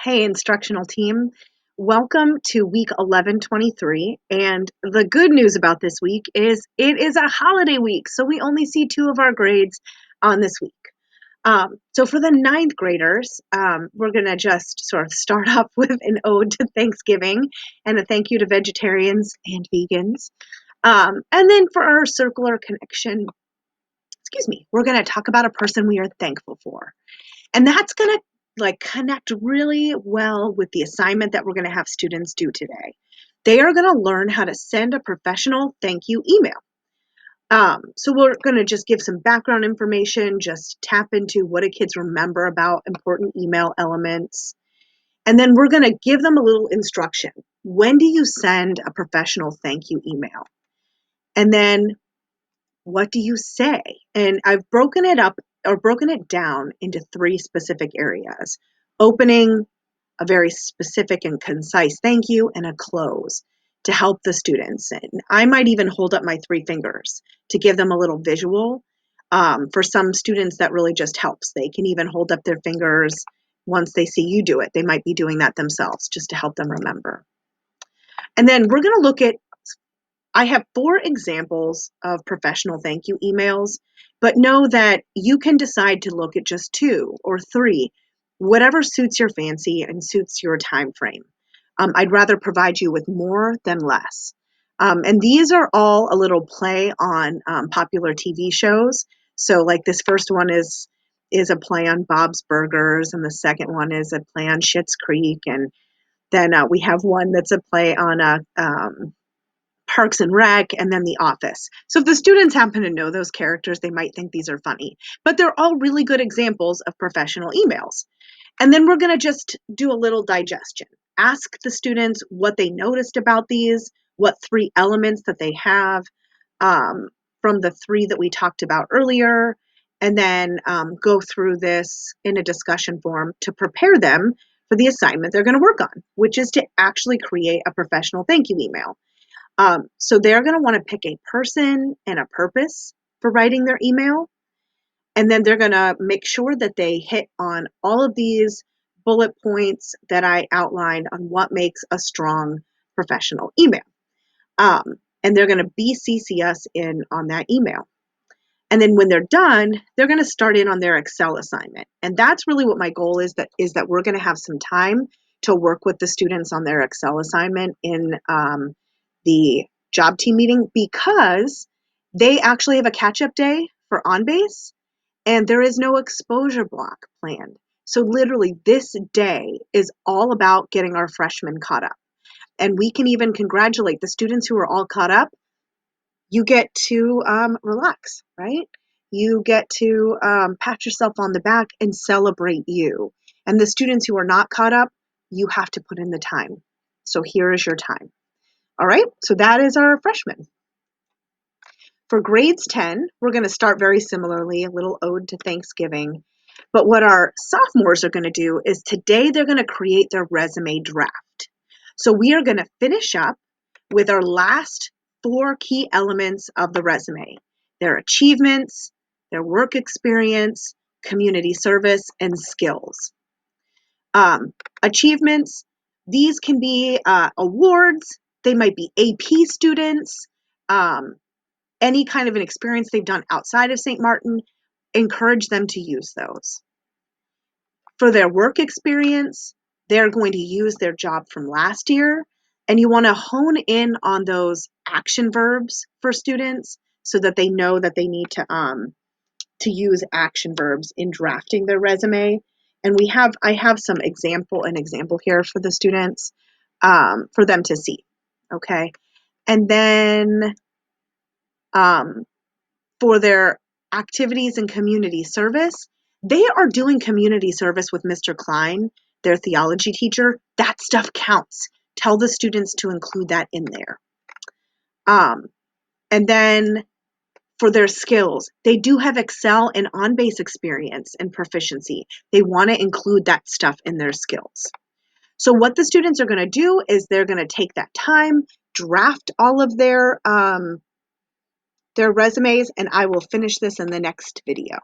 Hey, instructional team. Welcome to week 1123. And the good news about this week is it is a holiday week. So we only see two of our grades on this week. So for the ninth graders, we're going to just sort of start off with an ode to Thanksgiving and a thank you to vegetarians and vegans. And then for our circular connection, we're going to talk about a person we are thankful for. And that's going to connect really well with the assignment that we're going to have students do today. They are going to learn how to send a professional thank you email. So we're going to just give some background information, just tap into what do kids remember about important email elements. And then we're going to give them a little instruction. When do you send a professional thank you email? And then what do you say? And I've broken it down into three specific areas: opening, a very specific and concise thank you, and a close to help the students. And I might even hold up my three fingers to give them a little visual. For some students, that really just helps. They can even hold up their fingers once they see you do it. They might be doing that themselves just to help them remember. And then we're going to look at I have 4 examples of professional thank you emails, but know that you can decide to look at just 2 or 3, whatever suits your fancy and suits your time frame. I'd rather provide you with more than less. And these are all a little play on popular TV shows. So like this first one is a play on Bob's Burgers, and the second one is a play on Schitt's Creek, and then we have one that's a play on a Parks and Rec, and then The Office. So if the students happen to know those characters, they might think these are funny, but they're all really good examples of professional emails. And then we're going to just do a little digestion. Ask the students what they noticed about these, what 3 elements that they have from the 3 that we talked about earlier, and then go through this in a discussion form to prepare them for the assignment they're going to work on, which is to actually create a professional thank you email. So they're going to want to pick a person and a purpose for writing their email. And then they're going to make sure that they hit on all of these bullet points that I outlined on what makes a strong professional email. And they're going to BCC us in on that email. And then when they're done, they're going to start in on their Excel assignment. And that's really what my goal is that we're going to have some time to work with the students on their Excel assignment in the job team meeting, because they actually have a catch-up day for OnBase, and there is no exposure block planned. So literally this day is all about getting our freshmen caught up. And we can even congratulate the students who are all caught up. You get to relax, right? You get to pat yourself on the back and celebrate you. And the students who are not caught up, you have to put in the time. So here is your time. All right, so that is our freshmen. For grades 10, we're going to start very similarly, a little ode to Thanksgiving. But what our sophomores are going to do is today they're going to create their resume draft. So we are going to finish up with our last 4 key elements of the resume: their achievements, their work experience, community service, and skills. Achievements, these can be awards, they might be AP students, any kind of an experience they've done outside of St. Martin. Encourage them to use those. For their work experience, they're going to use their job from last year, and you want to hone in on those action verbs for students so that they know that they need to use action verbs in drafting their resume. And I have an example here for the students for them to see. Okay. And then for their activities and community service, they are doing community service with Mr. Klein, their theology teacher. That stuff counts. Tell the students to include that in there. And then for their skills, they do have Excel and OnBase experience and proficiency. They want to include that stuff in their skills. So what the students are going to do is they're going to take that time, draft all of their resumes, and I will finish this in the next video.